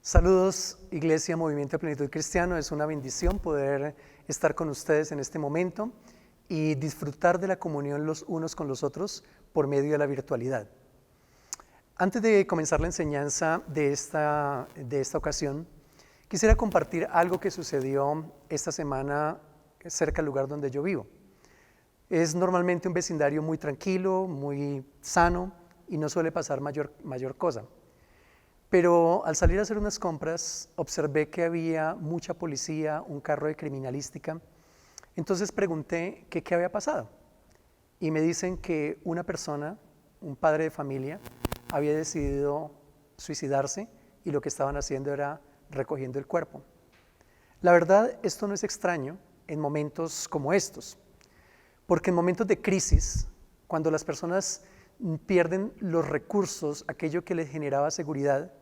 Saludos, Iglesia Movimiento de Plenitud Cristiano. Es una bendición poder estar con ustedes en este momento y disfrutar de la comunión los unos con los otros por medio de la virtualidad. Antes de comenzar la enseñanza de esta ocasión, quisiera compartir algo que sucedió esta semana cerca del lugar donde yo vivo. Es normalmente un vecindario muy tranquilo, muy sano y no suele pasar mayor cosa. Pero al salir a hacer unas compras, observé que había mucha policía, un carro de criminalística. Entonces pregunté qué había pasado. Y me dicen que una persona, un padre de familia, había decidido suicidarse y lo que estaban haciendo era recogiendo el cuerpo. La verdad, esto no es extraño en momentos como estos, porque en momentos de crisis, cuando las personas pierden los recursos, aquello que les generaba seguridad,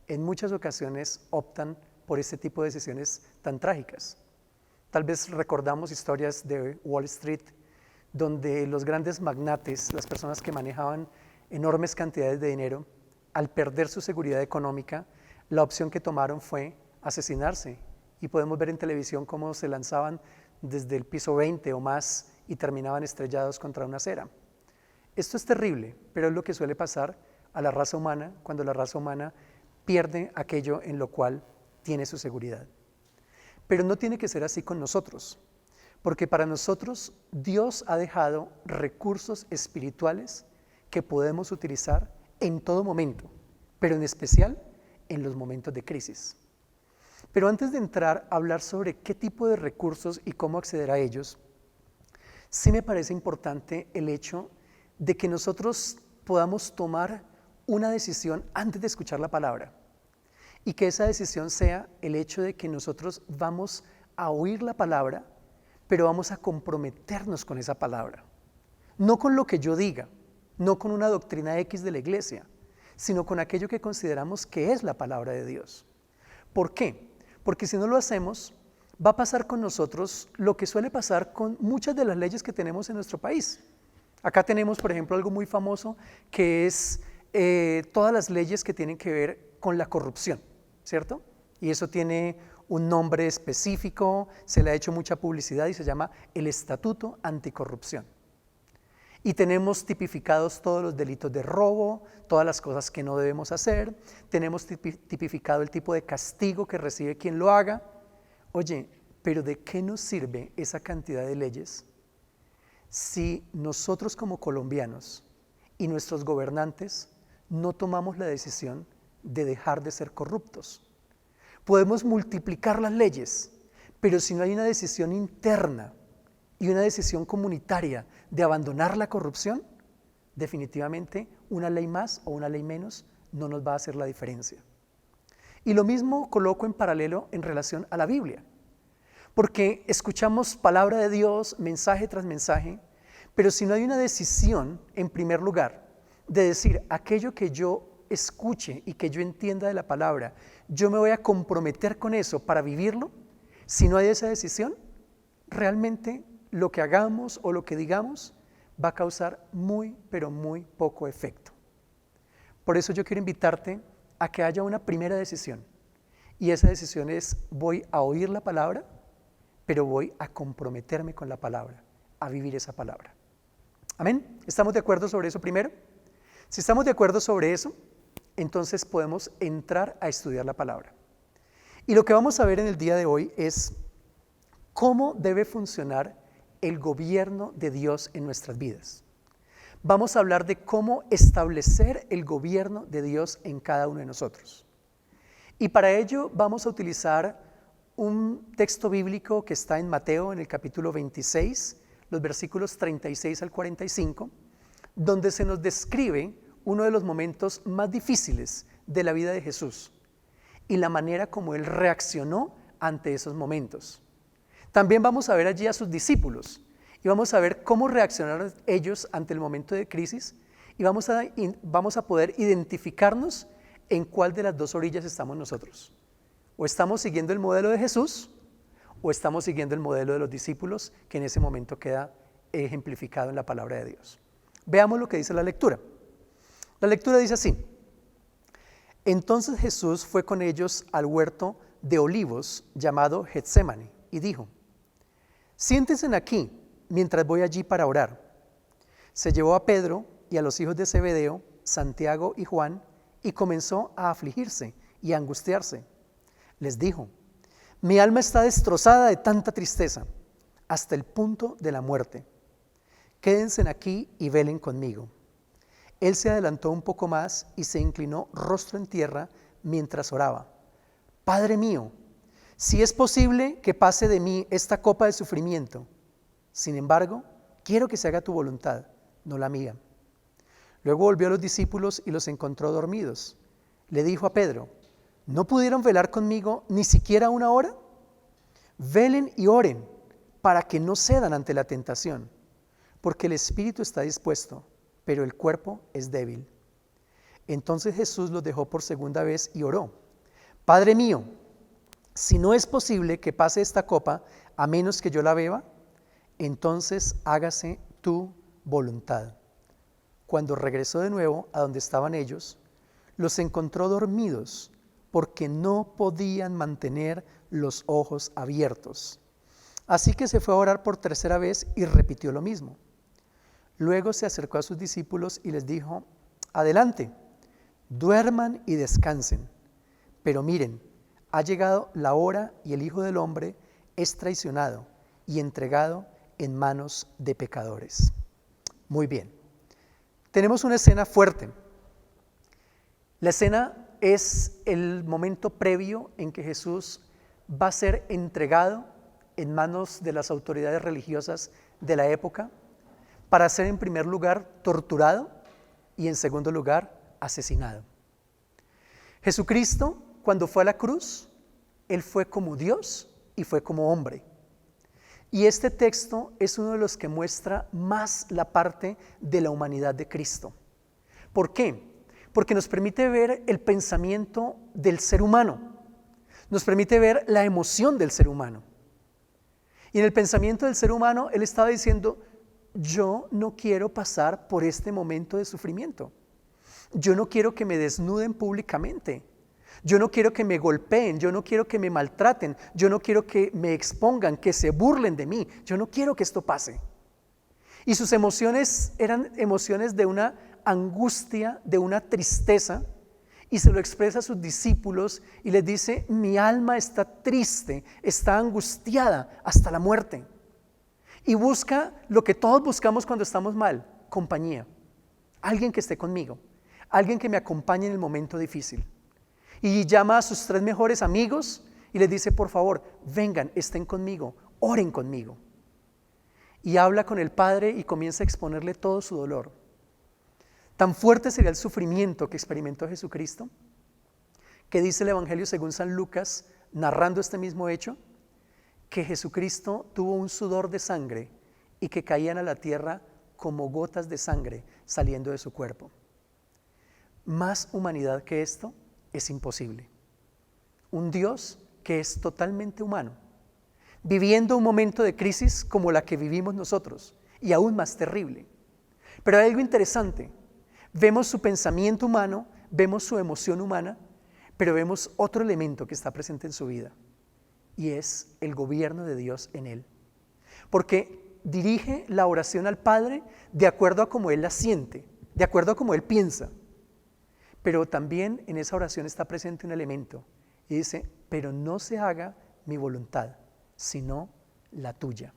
en muchas ocasiones optan por este tipo de decisiones tan trágicas. Tal vez recordamos historias de Wall Street, donde los grandes magnates, las personas que manejaban enormes cantidades de dinero, al perder su seguridad económica, la opción que tomaron fue asesinarse. Y podemos ver en televisión cómo se lanzaban desde el piso 20 o más y terminaban estrellados contra una acera. Esto es terrible, pero es lo que suele pasar a la raza humana cuando la raza humana pierde aquello en lo cual tiene su seguridad. Pero no tiene que ser así con nosotros, porque para nosotros Dios ha dejado recursos espirituales que podemos utilizar en todo momento, pero en especial en los momentos de crisis. Pero antes de entrar a hablar sobre qué tipo de recursos y cómo acceder a ellos, sí me parece importante el hecho de que nosotros podamos tomar una decisión antes de escuchar la palabra y que esa decisión sea el hecho de que nosotros vamos a oír la palabra, pero vamos a comprometernos con esa palabra, no con lo que yo diga, no con una doctrina X de la iglesia, sino con aquello que consideramos que es la palabra de Dios. ¿Por qué? Porque si no lo hacemos, va a pasar con nosotros lo que suele pasar con muchas de las leyes que tenemos en nuestro país. Acá tenemos, por ejemplo, algo muy famoso que es todas las leyes que tienen que ver con la corrupción, ¿cierto? Y eso tiene un nombre específico, se le ha hecho mucha publicidad y se llama el Estatuto Anticorrupción. Y tenemos tipificados todos los delitos de robo, todas las cosas que no debemos hacer, tenemos tipificado el tipo de castigo que recibe quien lo haga. Oye, pero ¿de qué nos sirve esa cantidad de leyes si nosotros como colombianos y nuestros gobernantes no tomamos la decisión de dejar de ser corruptos? Podemos multiplicar las leyes, pero si no hay una decisión interna y una decisión comunitaria de abandonar la corrupción, definitivamente una ley más o una ley menos no nos va a hacer la diferencia. Y lo mismo coloco en paralelo en relación a la Biblia, porque escuchamos palabra de Dios, mensaje tras mensaje, pero si no hay una decisión, en primer lugar, de decir aquello que yo escuche y que yo entienda de la palabra, yo me voy a comprometer con eso para vivirlo. Si no hay esa decisión, realmente lo que hagamos o lo que digamos va a causar muy, pero muy poco efecto. Por eso yo quiero invitarte a que haya una primera decisión, y esa decisión es: voy a oír la palabra, pero voy a comprometerme con la palabra, a vivir esa palabra. ¿Amén? ¿Estamos de acuerdo sobre eso primero? Si estamos de acuerdo sobre eso, entonces podemos entrar a estudiar la palabra. Y lo que vamos a ver en el día de hoy es cómo debe funcionar el gobierno de Dios en nuestras vidas. Vamos a hablar de cómo establecer el gobierno de Dios en cada uno de nosotros. Y para ello vamos a utilizar un texto bíblico que está en Mateo, en el capítulo 26, los versículos 36 al 45, donde se nos describe uno de los momentos más difíciles de la vida de Jesús y la manera como Él reaccionó ante esos momentos. También vamos a ver allí a sus discípulos y vamos a ver cómo reaccionaron ellos ante el momento de crisis, y vamos a poder identificarnos en cuál de las dos orillas estamos nosotros. O estamos siguiendo el modelo de Jesús, o estamos siguiendo el modelo de los discípulos, que en ese momento queda ejemplificado en la palabra de Dios. Veamos lo que dice la lectura. La lectura dice así: Entonces Jesús fue con ellos al huerto de olivos llamado Getsemaní y dijo: siéntense aquí mientras voy allí para orar. Se llevó a Pedro y a los hijos de Zebedeo, Santiago y Juan, y comenzó a afligirse y a angustiarse. Les dijo: mi alma está destrozada de tanta tristeza, hasta el punto de la muerte. Quédense aquí y velen conmigo. Él se adelantó un poco más y se inclinó rostro en tierra mientras oraba: Padre mío, si es posible que pase de mí esta copa de sufrimiento, sin embargo, quiero que se haga tu voluntad, no la mía. Luego volvió a los discípulos y los encontró dormidos. Le dijo a Pedro: ¿no pudieron velar conmigo ni siquiera una hora? Velen y oren para que no cedan ante la tentación, porque el espíritu está dispuesto, pero el cuerpo es débil. Entonces Jesús los dejó por segunda vez y oró: Padre mío, si no es posible que pase esta copa a menos que yo la beba, entonces hágase tu voluntad. Cuando regresó de nuevo a donde estaban ellos, los encontró dormidos porque no podían mantener los ojos abiertos. Así que se fue a orar por tercera vez y repitió lo mismo. Luego se acercó a sus discípulos y les dijo: adelante, duerman y descansen. Pero miren, ha llegado la hora y el Hijo del Hombre es traicionado y entregado en manos de pecadores. Muy bien, tenemos una escena fuerte. La escena es el momento previo en que Jesús va a ser entregado en manos de las autoridades religiosas de la época para ser en primer lugar torturado y en segundo lugar asesinado. Jesucristo, cuando fue a la cruz, Él fue como Dios y fue como hombre. Y este texto es uno de los que muestra más la parte de la humanidad de Cristo. ¿Por qué? Porque nos permite ver el pensamiento del ser humano, nos permite ver la emoción del ser humano. Y en el pensamiento del ser humano, Él estaba diciendo: yo no quiero pasar por este momento de sufrimiento. Yo no quiero que me desnuden públicamente. Yo no quiero que me golpeen, yo no quiero que me maltraten, yo no quiero que me expongan, que se burlen de mí. Yo no quiero que esto pase. Y sus emociones eran emociones de una angustia, de una tristeza, y se lo expresa a sus discípulos y les dice: mi alma está triste, está angustiada hasta la muerte. Y busca lo que todos buscamos cuando estamos mal: compañía, alguien que esté conmigo, alguien que me acompañe en el momento difícil. Y llama a sus 3 mejores amigos y les dice: por favor, vengan, estén conmigo, oren conmigo. Y habla con el Padre y comienza a exponerle todo su dolor. Tan fuerte sería el sufrimiento que experimentó Jesucristo, que dice el Evangelio según San Lucas, narrando este mismo hecho, que Jesucristo tuvo un sudor de sangre y que caían a la tierra como gotas de sangre saliendo de su cuerpo. Más humanidad que esto es imposible. Un Dios que es totalmente humano, viviendo un momento de crisis como la que vivimos nosotros, y aún más terrible. Pero hay algo interesante: vemos su pensamiento humano, vemos su emoción humana, pero vemos otro elemento que está presente en su vida, y es el gobierno de Dios en él. Porque dirige la oración al Padre de acuerdo a cómo Él la siente, de acuerdo a cómo Él piensa. Pero también en esa oración está presente un elemento, y dice: pero no se haga mi voluntad, sino la tuya.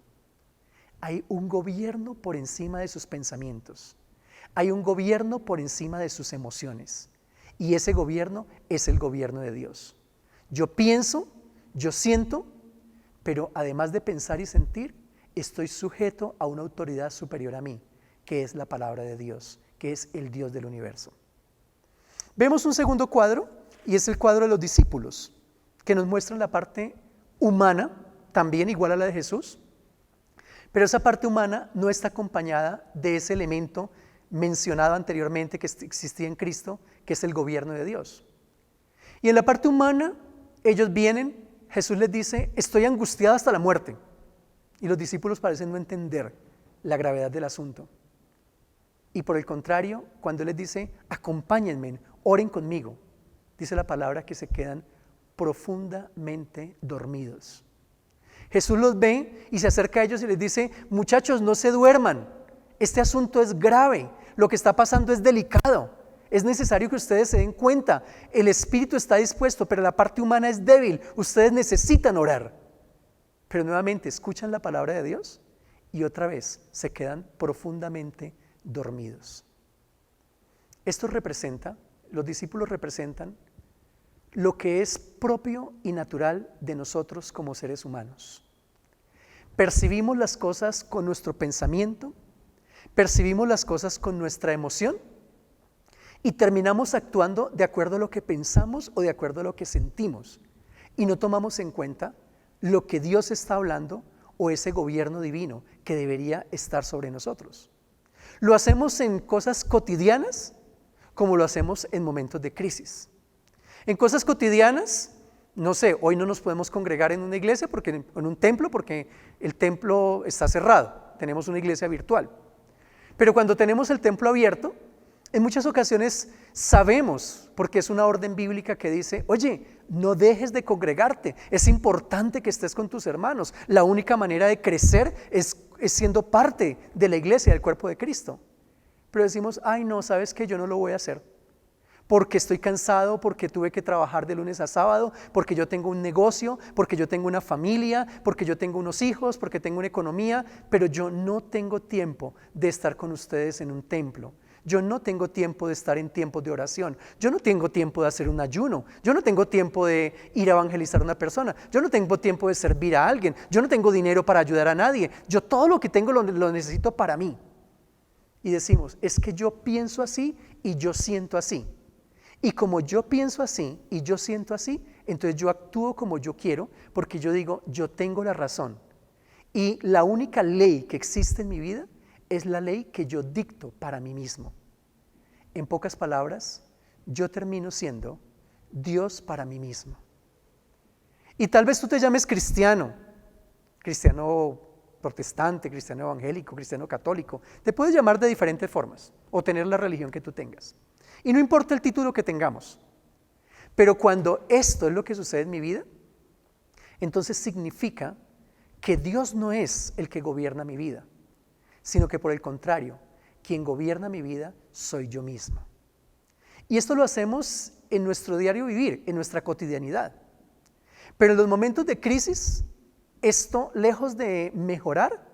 Hay un gobierno por encima de sus pensamientos. Hay un gobierno por encima de sus emociones. Y ese gobierno es el gobierno de Dios. Yo pienso, yo siento, pero además de pensar y sentir, estoy sujeto a una autoridad superior a mí, que es la palabra de Dios, que es el Dios del universo. Vemos un segundo cuadro, y es el cuadro de los discípulos, que nos muestra la parte humana, también igual a la de Jesús, pero esa parte humana no está acompañada de ese elemento mencionado anteriormente que existía en Cristo, que es el gobierno de Dios. Y en la parte humana, ellos vienen, Jesús les dice: estoy angustiado hasta la muerte. Y los discípulos parecen no entender la gravedad del asunto. Y por el contrario, cuando Él les dice: acompáñenme, oren conmigo, dice la palabra que se quedan profundamente dormidos. Jesús los ve y se acerca a ellos y les dice: muchachos, no se duerman, este asunto es grave, lo que está pasando es delicado, es necesario que ustedes se den cuenta, el espíritu está dispuesto, pero la parte humana es débil, ustedes necesitan orar. Pero nuevamente escuchan la palabra de Dios y otra vez se quedan profundamente dormidos. Esto representa, los discípulos representan lo que es propio y natural de nosotros como seres humanos. Percibimos las cosas con nuestro pensamiento, percibimos las cosas con nuestra emoción y terminamos actuando de acuerdo a lo que pensamos o de acuerdo a lo que sentimos y no tomamos en cuenta lo que Dios está hablando o ese gobierno divino que debería estar sobre nosotros. Lo hacemos en cosas cotidianas como lo hacemos en momentos de crisis. En cosas cotidianas, no sé, hoy no nos podemos congregar en una iglesia, en un templo, porque el templo está cerrado, tenemos una iglesia virtual. Pero cuando tenemos el templo abierto, en muchas ocasiones sabemos, porque es una orden bíblica que dice: oye, no dejes de congregarte, es importante que estés con tus hermanos. La única manera de crecer es siendo parte de la iglesia, del cuerpo de Cristo. Pero decimos: ay no, ¿sabes qué? Yo no lo voy a hacer, porque estoy cansado, porque tuve que trabajar de lunes a sábado, porque yo tengo un negocio, porque yo tengo una familia, porque yo tengo unos hijos, porque tengo una economía, pero yo no tengo tiempo de estar con ustedes en un templo. Yo no tengo tiempo de estar en tiempos de oración, yo no tengo tiempo de hacer un ayuno, yo no tengo tiempo de ir a evangelizar a una persona, yo no tengo tiempo de servir a alguien, yo no tengo dinero para ayudar a nadie, yo todo lo que tengo lo necesito para mí. Y decimos: es que yo pienso así y yo siento así. Y como yo pienso así y yo siento así, entonces yo actúo como yo quiero, porque yo digo: yo tengo la razón. Y la única ley que existe en mi vida es la ley que yo dicto para mí mismo. En pocas palabras, yo termino siendo Dios para mí mismo. Y tal vez tú te llames cristiano, cristiano protestante, cristiano evangélico, cristiano católico. Te puedes llamar de diferentes formas o tener la religión que tú tengas. Y no importa el título que tengamos, pero cuando esto es lo que sucede en mi vida, entonces significa que Dios no es el que gobierna mi vida, sino que por el contrario, quien gobierna mi vida soy yo mismo. Y esto lo hacemos en nuestro diario vivir, en nuestra cotidianidad. Pero en los momentos de crisis, esto, lejos de mejorar,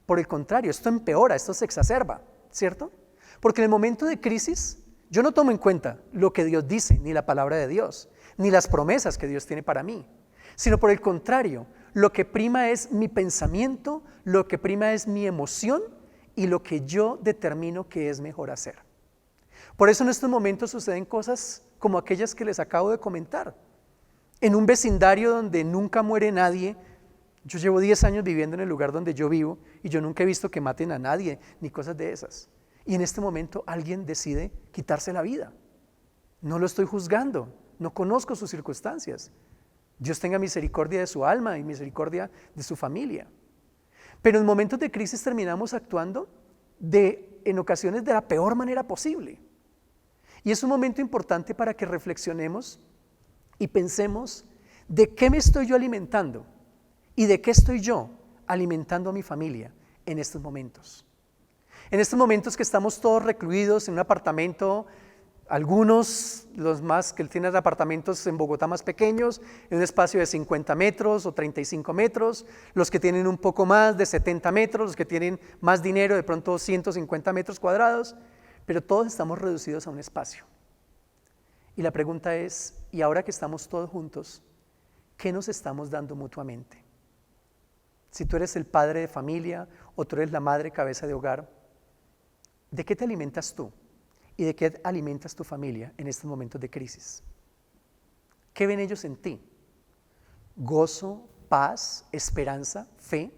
por el contrario, esto empeora, esto se exacerba, ¿cierto? Porque en el momento de crisis, yo no tomo en cuenta lo que Dios dice, ni la palabra de Dios, ni las promesas que Dios tiene para mí, sino por el contrario, lo que prima es mi pensamiento, lo que prima es mi emoción y lo que yo determino que es mejor hacer. Por eso en estos momentos suceden cosas como aquellas que les acabo de comentar. En un vecindario donde nunca muere nadie, yo llevo 10 años viviendo en el lugar donde yo vivo y yo nunca he visto que maten a nadie, ni cosas de esas. Y en este momento alguien decide quitarse la vida. No lo estoy juzgando, no conozco sus circunstancias. Dios tenga misericordia de su alma y misericordia de su familia. Pero en momentos de crisis terminamos actuando en ocasiones de la peor manera posible. Y es un momento importante para que reflexionemos y pensemos de qué me estoy yo alimentando y de qué estoy yo alimentando a mi familia en estos momentos. En estos momentos que estamos todos recluidos en un apartamento, algunos, los más que tienen apartamentos en Bogotá más pequeños, en un espacio de 50 metros o 35 metros, los que tienen un poco más de 70 metros, los que tienen más dinero, de pronto 150 metros cuadrados, pero todos estamos reducidos a un espacio. Y la pregunta es, ¿y ahora que estamos todos juntos, qué nos estamos dando mutuamente? Si tú eres el padre de familia o tú eres la madre cabeza de hogar, ¿de qué te alimentas tú? ¿Y de qué alimentas tu familia en estos momentos de crisis? ¿Qué ven ellos en ti? ¿Gozo, paz, esperanza, fe?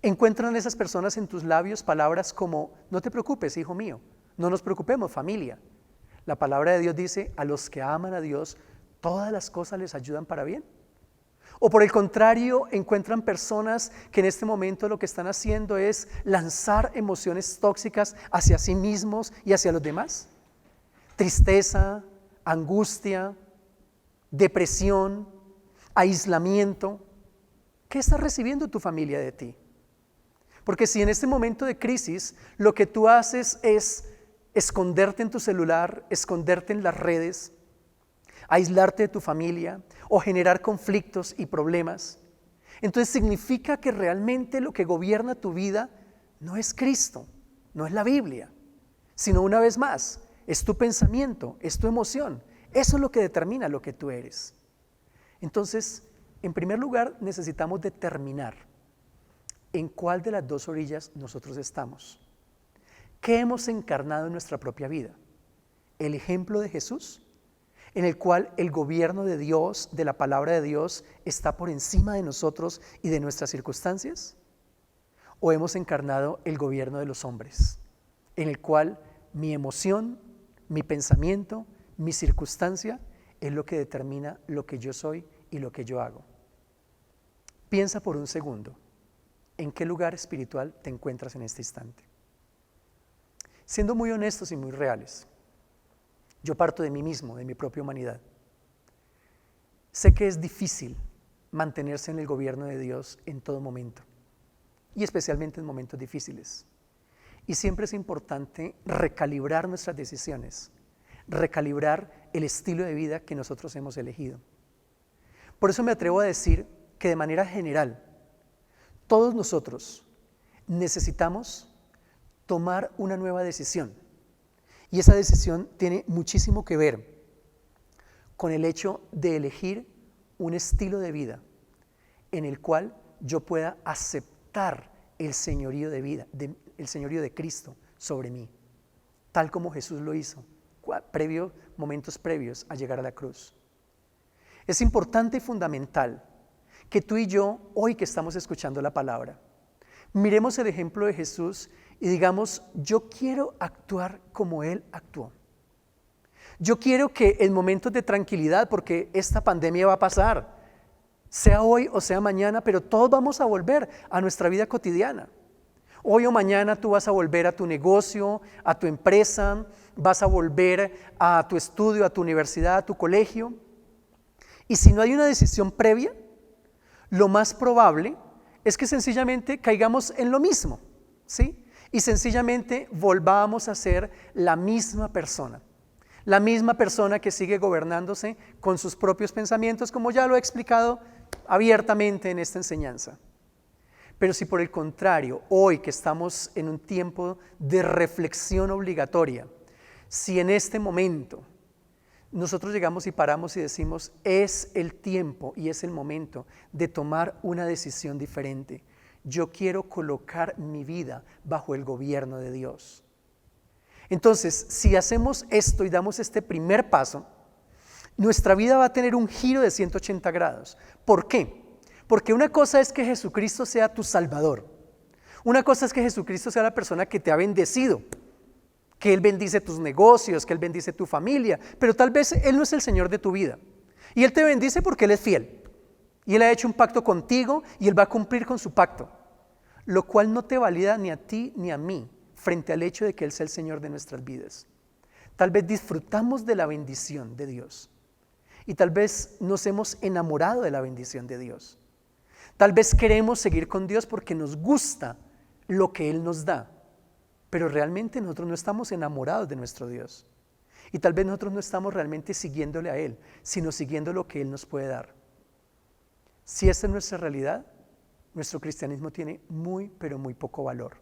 ¿Encuentran esas personas en tus labios palabras como: no te preocupes, hijo mío, no nos preocupemos, familia? La palabra de Dios dice: a los que aman a Dios, todas las cosas les ayudan para bien. O por el contrario, encuentran personas que en este momento lo que están haciendo es lanzar emociones tóxicas hacia sí mismos y hacia los demás. Tristeza, angustia, depresión, aislamiento. ¿Qué está recibiendo tu familia de ti? Porque si en este momento de crisis lo que tú haces es esconderte en tu celular, esconderte en las redes, aislarte de tu familia o generar conflictos y problemas, entonces significa que realmente lo que gobierna tu vida no es Cristo, no es la Biblia, sino una vez más, es tu pensamiento, es tu emoción. Eso es lo que determina lo que tú eres. Entonces, en primer lugar, necesitamos determinar en cuál de las dos orillas nosotros estamos. ¿Qué hemos encarnado en nuestra propia vida? ¿El ejemplo de Jesús, en el cual el gobierno de Dios, de la palabra de Dios, está por encima de nosotros y de nuestras circunstancias? ¿O hemos encarnado el gobierno de los hombres, en el cual mi emoción, mi pensamiento, mi circunstancia es lo que determina lo que yo soy y lo que yo hago? Piensa por un segundo, ¿en qué lugar espiritual te encuentras en este instante? Siendo muy honestos y muy reales, yo parto de mí mismo, de mi propia humanidad. Sé que es difícil mantenerse en el gobierno de Dios en todo momento, y especialmente en momentos difíciles. Y siempre es importante recalibrar nuestras decisiones, recalibrar el estilo de vida que nosotros hemos elegido. Por eso me atrevo a decir que de manera general, todos nosotros necesitamos tomar una nueva decisión. Y esa decisión tiene muchísimo que ver con el hecho de elegir un estilo de vida en el cual yo pueda aceptar el señorío de vida, el señorío de Cristo sobre mí, tal como Jesús lo hizo, momentos previos a llegar a la cruz. Es importante y fundamental que tú y yo, hoy que estamos escuchando la palabra, miremos el ejemplo de Jesús y digamos, yo quiero actuar como Él actuó. Yo quiero que en momentos de tranquilidad, porque esta pandemia va a pasar, sea hoy o sea mañana, pero todos vamos a volver a nuestra vida cotidiana. Hoy o mañana tú vas a volver a tu negocio, a tu empresa, vas a volver a tu estudio, a tu universidad, a tu colegio. Y si no hay una decisión previa, lo más probable es que sencillamente caigamos en lo mismo, ¿sí? Y sencillamente volvamos a ser la misma persona que sigue gobernándose con sus propios pensamientos, como ya lo he explicado abiertamente en esta enseñanza. Pero si por el contrario, hoy que estamos en un tiempo de reflexión obligatoria, si en este momento nosotros llegamos y paramos y decimos, es el tiempo y es el momento de tomar una decisión diferente. Yo quiero colocar mi vida bajo el gobierno de Dios. Entonces, si hacemos esto y damos este primer paso, nuestra vida va a tener un giro de 180 grados. ¿Por qué? Porque una cosa es que Jesucristo sea tu Salvador. Una cosa es que Jesucristo sea la persona que te ha bendecido, que Él bendice tus negocios, que Él bendice tu familia, pero tal vez Él no es el Señor de tu vida. Y Él te bendice porque Él es fiel. Y Él ha hecho un pacto contigo y Él va a cumplir con su pacto, lo cual no te valida ni a ti ni a mí frente al hecho de que Él sea el Señor de nuestras vidas. Tal vez disfrutamos de la bendición de Dios y tal vez nos hemos enamorado de la bendición de Dios. Tal vez queremos seguir con Dios porque nos gusta lo que Él nos da, pero realmente nosotros no estamos enamorados de nuestro Dios. Y tal vez nosotros no estamos realmente siguiéndole a Él, sino siguiendo lo que Él nos puede dar. Si esta es nuestra realidad, nuestro cristianismo tiene muy, pero muy poco valor.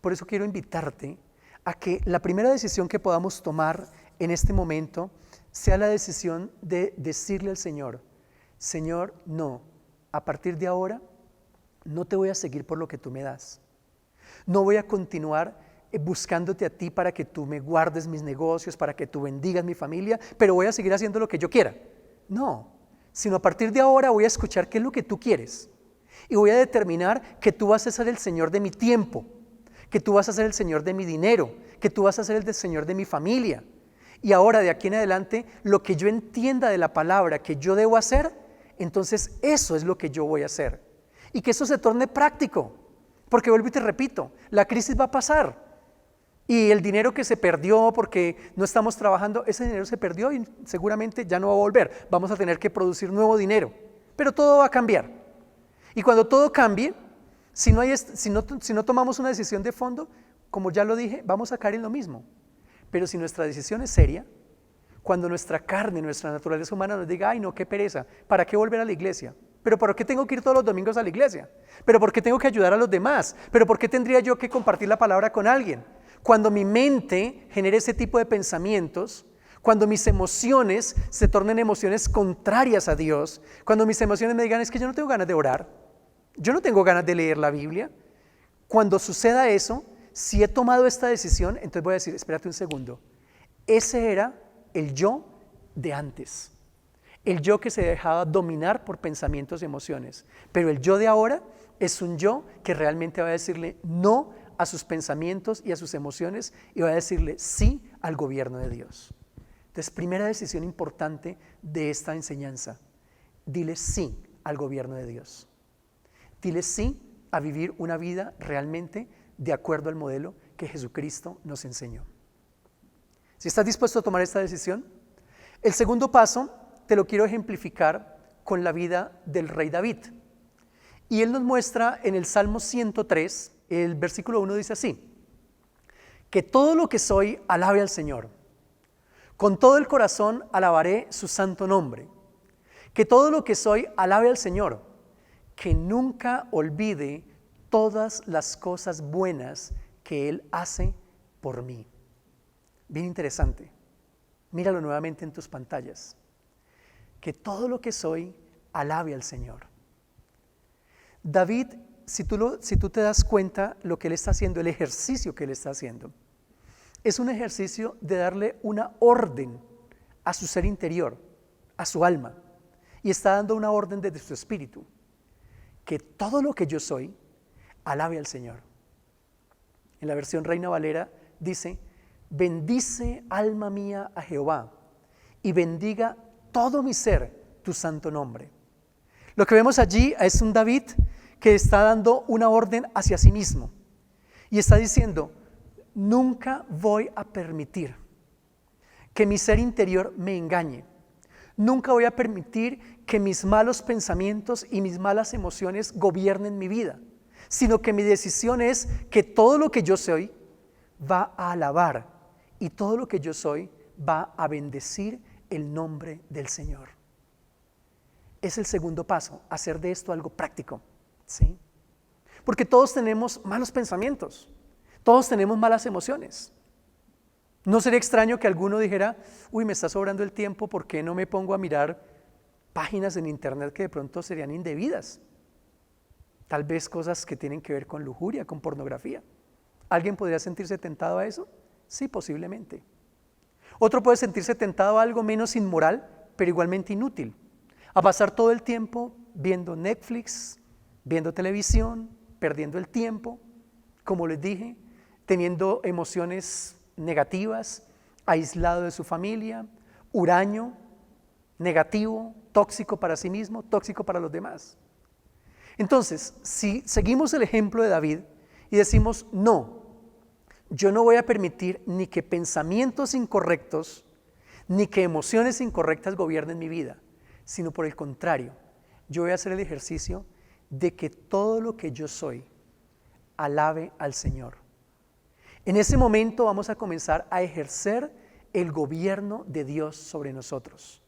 Por eso quiero invitarte a que la primera decisión que podamos tomar en este momento sea la decisión de decirle al Señor, Señor, no, a partir de ahora no te voy a seguir por lo que tú me das. No voy a continuar buscándote a ti para que tú me guardes mis negocios, para que tú bendigas mi familia, pero voy a seguir haciendo lo que yo quiera. No, sino a partir de ahora voy a escuchar qué es lo que tú quieres y voy a determinar que tú vas a ser el Señor de mi tiempo, que tú vas a ser el Señor de mi dinero, que tú vas a ser el Señor de mi familia. Y ahora de aquí en adelante, lo que yo entienda de la palabra que yo debo hacer, entonces eso es lo que yo voy a hacer. Y que eso se torne práctico, porque vuelvo y te repito, la crisis va a pasar Y el dinero que se perdió porque no estamos trabajando, ese dinero se perdió y seguramente ya no va a volver. Vamos a tener que producir nuevo dinero, pero todo va a cambiar. Y cuando todo cambie, si no tomamos una decisión de fondo, como ya lo dije, vamos a caer en lo mismo. Pero si nuestra decisión es seria, cuando nuestra carne, nuestra naturaleza humana nos diga, ay no, qué pereza, ¿para qué volver a la iglesia? ¿Pero por qué tengo que ir todos los domingos a la iglesia? ¿Pero por qué tengo que ayudar a los demás? ¿Pero por qué tendría yo que compartir la palabra con alguien? Cuando mi mente genere ese tipo de pensamientos, cuando mis emociones se tornen emociones contrarias a Dios, cuando mis emociones me digan, es que yo no tengo ganas de orar, yo no tengo ganas de leer la Biblia, cuando suceda eso, si he tomado esta decisión, entonces voy a decir, espérate un segundo, ese era el yo de antes, el yo que se dejaba dominar por pensamientos y emociones, pero el yo de ahora es un yo que realmente va a decirle no a sus pensamientos y a sus emociones y va a decirle sí al gobierno de Dios. Entonces, primera decisión importante de esta enseñanza, dile sí al gobierno de Dios. Dile sí a vivir una vida realmente de acuerdo al modelo que Jesucristo nos enseñó. Si estás dispuesto a tomar esta decisión, el segundo paso te lo quiero ejemplificar con la vida del rey David. Y él nos muestra en el Salmo 103, el versículo 1 dice así, que todo lo que soy alabe al Señor, con todo el corazón alabaré su santo nombre, que todo lo que soy alabe al Señor, que nunca olvide todas las cosas buenas que Él hace por mí. Bien interesante, míralo nuevamente en tus pantallas, que todo lo que soy alabe al Señor. David, si tú te das cuenta lo que él está haciendo, el ejercicio que él está haciendo, es un ejercicio de darle una orden a su ser interior, a su alma, y está dando una orden desde su espíritu, que todo lo que yo soy, alabe al Señor. En la versión Reina Valera dice, bendice alma mía a Jehová, y bendiga todo mi ser tu santo nombre. Lo que vemos allí es un David que está dando una orden hacia sí mismo y está diciendo, nunca voy a permitir que mi ser interior me engañe, nunca voy a permitir que mis malos pensamientos y mis malas emociones gobiernen mi vida, sino que mi decisión es que todo lo que yo soy va a alabar y todo lo que yo soy va a bendecir el nombre del Señor. Es el segundo paso, hacer de esto algo práctico. ¿Sí? Porque todos tenemos malos pensamientos, todos tenemos malas emociones. No sería extraño que alguno dijera, uy, me está sobrando el tiempo, ¿por qué no me pongo a mirar páginas en internet que de pronto serían indebidas? Tal vez cosas que tienen que ver con lujuria, con pornografía. ¿Alguien podría sentirse tentado a eso? Sí, posiblemente. Otro puede sentirse tentado a algo menos inmoral, pero igualmente inútil, a pasar todo el tiempo viendo Netflix, viendo televisión, perdiendo el tiempo, como les dije, teniendo emociones negativas, aislado de su familia, huraño, negativo, tóxico para sí mismo, tóxico para los demás. Entonces, si seguimos el ejemplo de David y decimos, no, yo no voy a permitir ni que pensamientos incorrectos, ni que emociones incorrectas gobiernen mi vida, sino por el contrario, yo voy a hacer el ejercicio de que todo lo que yo soy alabe al Señor. En ese momento vamos a comenzar a ejercer el gobierno de Dios sobre nosotros.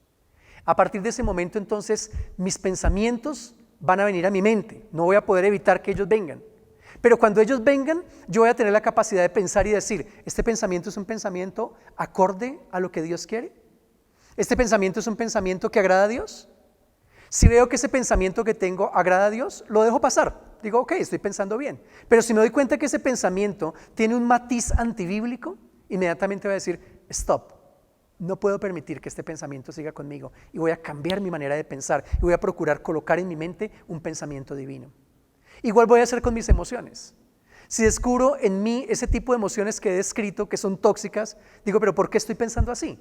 A partir de ese momento entonces mis pensamientos van a venir a mi mente, no voy a poder evitar que ellos vengan. Pero cuando ellos vengan, yo voy a tener la capacidad de pensar y decir, ¿este pensamiento es un pensamiento acorde a lo que Dios quiere? ¿Este pensamiento es un pensamiento que agrada a Dios? Si veo que ese pensamiento que tengo agrada a Dios, lo dejo pasar. Digo, ok, estoy pensando bien. Pero si me doy cuenta que ese pensamiento tiene un matiz antibíblico, inmediatamente voy a decir, stop, no puedo permitir que este pensamiento siga conmigo y voy a cambiar mi manera de pensar y voy a procurar colocar en mi mente un pensamiento divino. Igual voy a hacer con mis emociones. Si descubro en mí ese tipo de emociones que he descrito que son tóxicas, digo, pero ¿por qué estoy pensando así?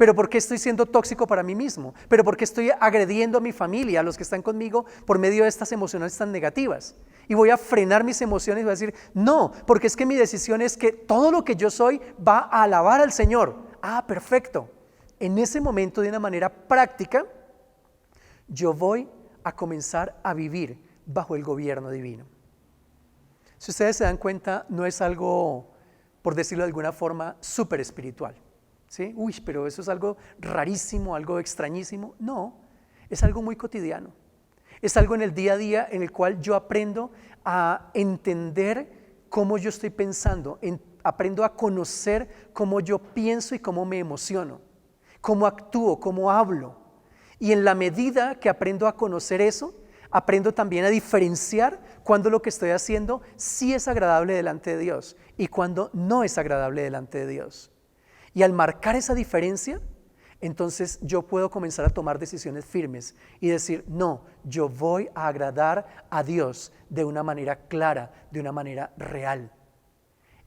¿Pero por qué estoy siendo tóxico para mí mismo? ¿Pero por qué estoy agrediendo a mi familia, a los que están conmigo, por medio de estas emociones tan negativas? Y voy a frenar mis emociones y voy a decir, no, porque es que mi decisión es que todo lo que yo soy va a alabar al Señor. Ah, perfecto. En ese momento, de una manera práctica, yo voy a comenzar a vivir bajo el gobierno divino. Si ustedes se dan cuenta, no es algo, por decirlo de alguna forma, súper espiritual. ¿Sí? Uy, pero eso es algo rarísimo, algo extrañísimo. No, es algo muy cotidiano. Es algo en el día a día en el cual yo aprendo a entender cómo yo estoy pensando, aprendo a conocer cómo yo pienso y cómo me emociono, cómo actúo, cómo hablo. Y en la medida que aprendo a conocer eso, aprendo también a diferenciar cuando lo que estoy haciendo sí es agradable delante de Dios y cuando no es agradable delante de Dios. Y al marcar esa diferencia, entonces yo puedo comenzar a tomar decisiones firmes y decir, no, yo voy a agradar a Dios de una manera clara, de una manera real.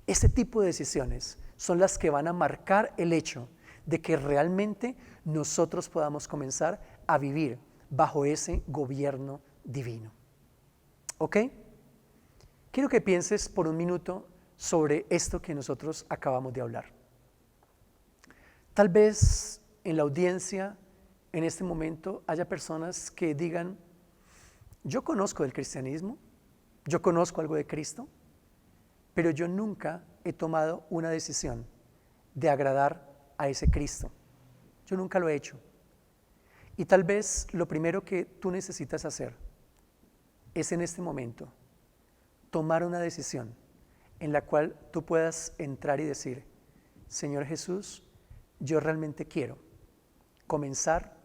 Ese tipo de decisiones son las que van a marcar el hecho de que realmente nosotros podamos comenzar a vivir bajo ese gobierno divino. ¿Ok? Quiero que pienses por un minuto sobre esto que nosotros acabamos de hablar. Tal vez en la audiencia, en este momento, haya personas que digan, yo conozco del cristianismo, yo conozco algo de Cristo, pero yo nunca he tomado una decisión de agradar a ese Cristo. Yo nunca lo he hecho. Y tal vez lo primero que tú necesitas hacer es en este momento tomar una decisión en la cual tú puedas entrar y decir, Señor Jesús, yo realmente quiero comenzar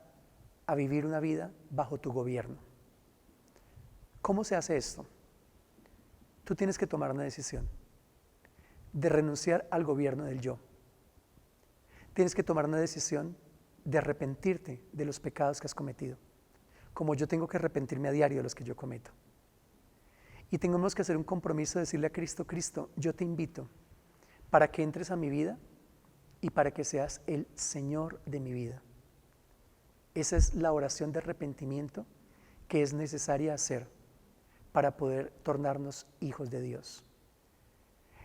a vivir una vida bajo tu gobierno. ¿Cómo se hace esto? Tú tienes que tomar una decisión de renunciar al gobierno del yo. Tienes que tomar una decisión de arrepentirte de los pecados que has cometido, como yo tengo que arrepentirme a diario de los que yo cometo. Y tenemos que hacer un compromiso de decirle a Cristo, Cristo, yo te invito para que entres a mi vida y para que seas el Señor de mi vida. Esa es la oración de arrepentimiento que es necesaria hacer para poder tornarnos hijos de Dios.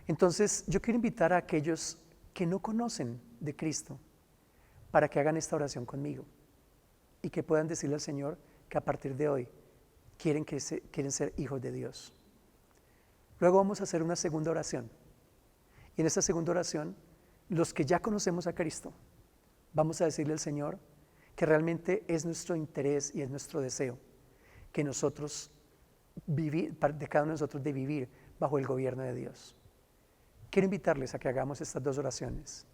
Entonces, yo quiero invitar a aquellos que no conocen de Cristo para que hagan esta oración conmigo y que puedan decirle al Señor que a partir de hoy quieren ser hijos de Dios. Luego vamos a hacer una segunda oración. Y en esta segunda oración, los que ya conocemos a Cristo, vamos a decirle al Señor que realmente es nuestro interés y es nuestro deseo que nosotros de cada uno de nosotros de vivir bajo el gobierno de Dios. Quiero invitarles a que hagamos estas dos oraciones.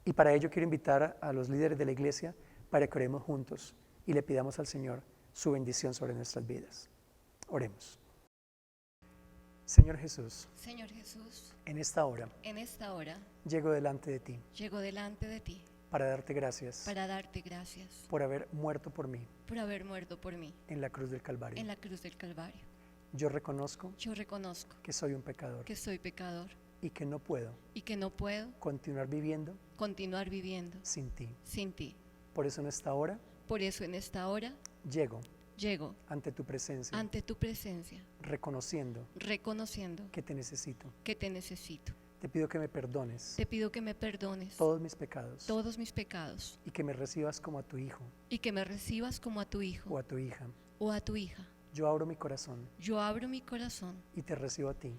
Y para ello quiero invitar a los líderes de la iglesia para que oremos juntos y le pidamos al Señor su bendición sobre nuestras vidas. Oremos. Señor Jesús, en esta hora llego delante de ti para darte gracias por haber muerto por mí en la cruz del Calvario. Yo reconozco que soy un pecador y que no puedo continuar viviendo sin ti. Por eso en esta hora llego ante tu presencia, reconociendo que te necesito. Te pido que me perdones todos mis pecados y que me recibas como a tu hijo o a tu hija. Yo abro mi corazón y te recibo a ti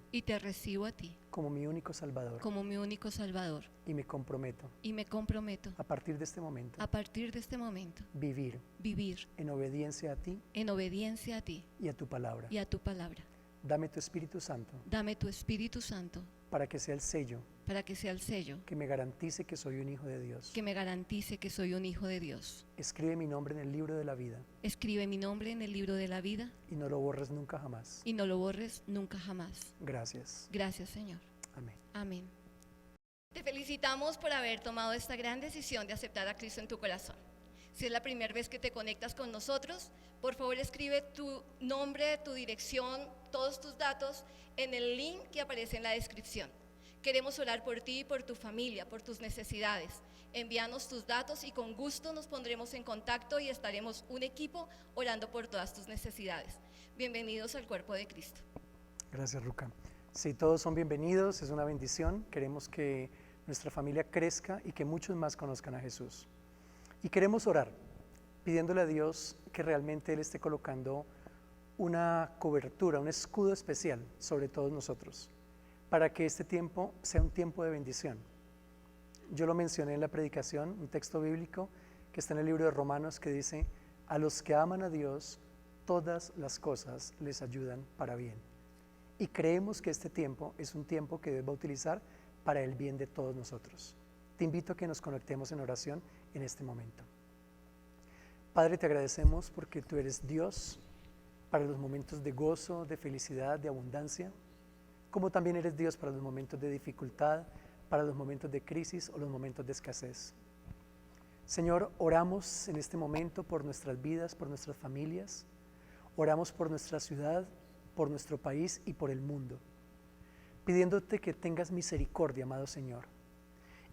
como mi único Salvador y me comprometo a partir de este momento vivir en obediencia a ti y a tu palabra. Dame tu Espíritu Santo para que sea el sello que me garantice que soy un hijo de Dios. Escribe mi nombre en el libro de la vida y no lo borres nunca jamás. Gracias. Gracias, Señor. Amén. Amén. Te felicitamos por haber tomado esta gran decisión de aceptar a Cristo en tu corazón. Si es la primera vez que te conectas con nosotros, por favor escribe tu nombre, tu dirección, todos tus datos en el link que aparece en la descripción. Queremos orar por ti y por tu familia, por tus necesidades. Envíanos tus datos y con gusto nos pondremos en contacto y estaremos un equipo orando por todas tus necesidades. Bienvenidos al cuerpo de Cristo. Gracias, Ruca. Sí, todos son bienvenidos, es una bendición. Queremos que nuestra familia crezca y que muchos más conozcan a Jesús. Y queremos orar, pidiéndole a Dios que realmente Él esté colocando una cobertura, un escudo especial sobre todos nosotros, para que este tiempo sea un tiempo de bendición. Yo lo mencioné en la predicación, un texto bíblico que está en el libro de Romanos que dice: a los que aman a Dios, todas las cosas les ayudan para bien. Y creemos que este tiempo es un tiempo que Dios va a utilizar para el bien de todos nosotros. Te invito a que nos conectemos en oración en este momento. Padre, te agradecemos porque tú eres Dios para los momentos de gozo, de felicidad, de abundancia, como también eres Dios para los momentos de dificultad, para los momentos de crisis o los momentos de escasez. Señor, oramos en este momento por nuestras vidas, por nuestras familias, oramos por nuestra ciudad, por nuestro país y por el mundo, pidiéndote que tengas misericordia, amado Señor,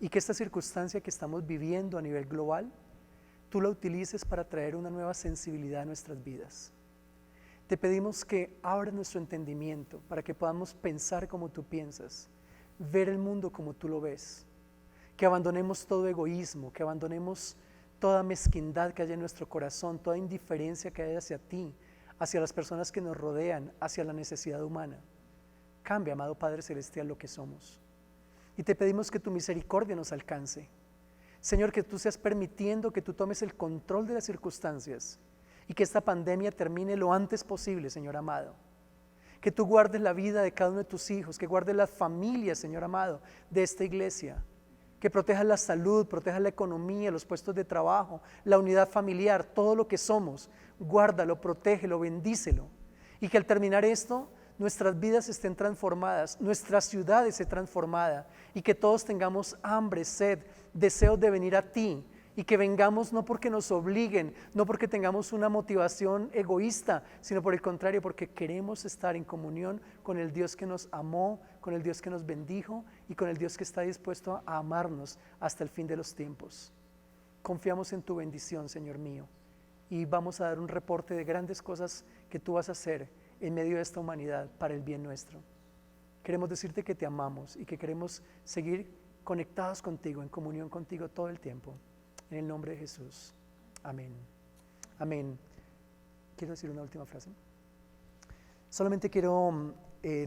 y que esta circunstancia que estamos viviendo a nivel global, tú la utilices para traer una nueva sensibilidad a nuestras vidas. Te pedimos que abras nuestro entendimiento para que podamos pensar como tú piensas, ver el mundo como tú lo ves, que abandonemos todo egoísmo, que abandonemos toda mezquindad que haya en nuestro corazón, toda indiferencia que haya hacia ti, hacia las personas que nos rodean, hacia la necesidad humana. Cambia, amado Padre Celestial, lo que somos. Y te pedimos que tu misericordia nos alcance. Señor, que tú seas permitiendo que tú tomes el control de las circunstancias y que esta pandemia termine lo antes posible, Señor amado. Que tú guardes la vida de cada uno de tus hijos, que guardes las familias, Señor amado, de esta iglesia. Que protejas la salud, protejas la economía, los puestos de trabajo, la unidad familiar, todo lo que somos. Guárdalo, protégelo, bendícelo. Y que al terminar esto, nuestras vidas estén transformadas, nuestra ciudad esté transformada y que todos tengamos hambre, sed, deseos de venir a ti. Y que vengamos no porque nos obliguen, no porque tengamos una motivación egoísta, sino por el contrario, porque queremos estar en comunión con el Dios que nos amó, con el Dios que nos bendijo y con el Dios que está dispuesto a amarnos hasta el fin de los tiempos. Confiamos en tu bendición, Señor mío, y vamos a dar un reporte de grandes cosas que tú vas a hacer en medio de esta humanidad para el bien nuestro. Queremos decirte que te amamos y que queremos seguir conectados contigo, en comunión contigo todo el tiempo. En el nombre de Jesús. Amén. Amén. Quiero decir una última frase. Solamente quiero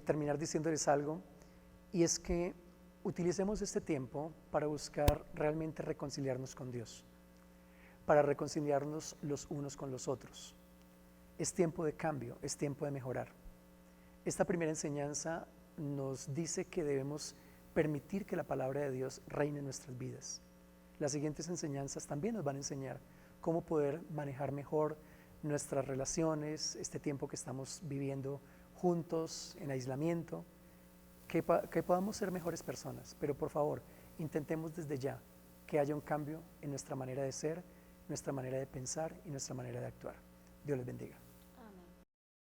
terminar diciéndoles algo, y es que utilicemos este tiempo para buscar realmente reconciliarnos con Dios, para reconciliarnos los unos con los otros. Es tiempo de cambio, es tiempo de mejorar. Esta primera enseñanza nos dice que debemos permitir que la palabra de Dios reine en nuestras vidas. Las siguientes enseñanzas también nos van a enseñar cómo poder manejar mejor nuestras relaciones, este tiempo que estamos viviendo juntos en aislamiento, que podamos ser mejores personas, pero por favor, intentemos desde ya que haya un cambio en nuestra manera de ser, nuestra manera de pensar y nuestra manera de actuar. Dios les bendiga.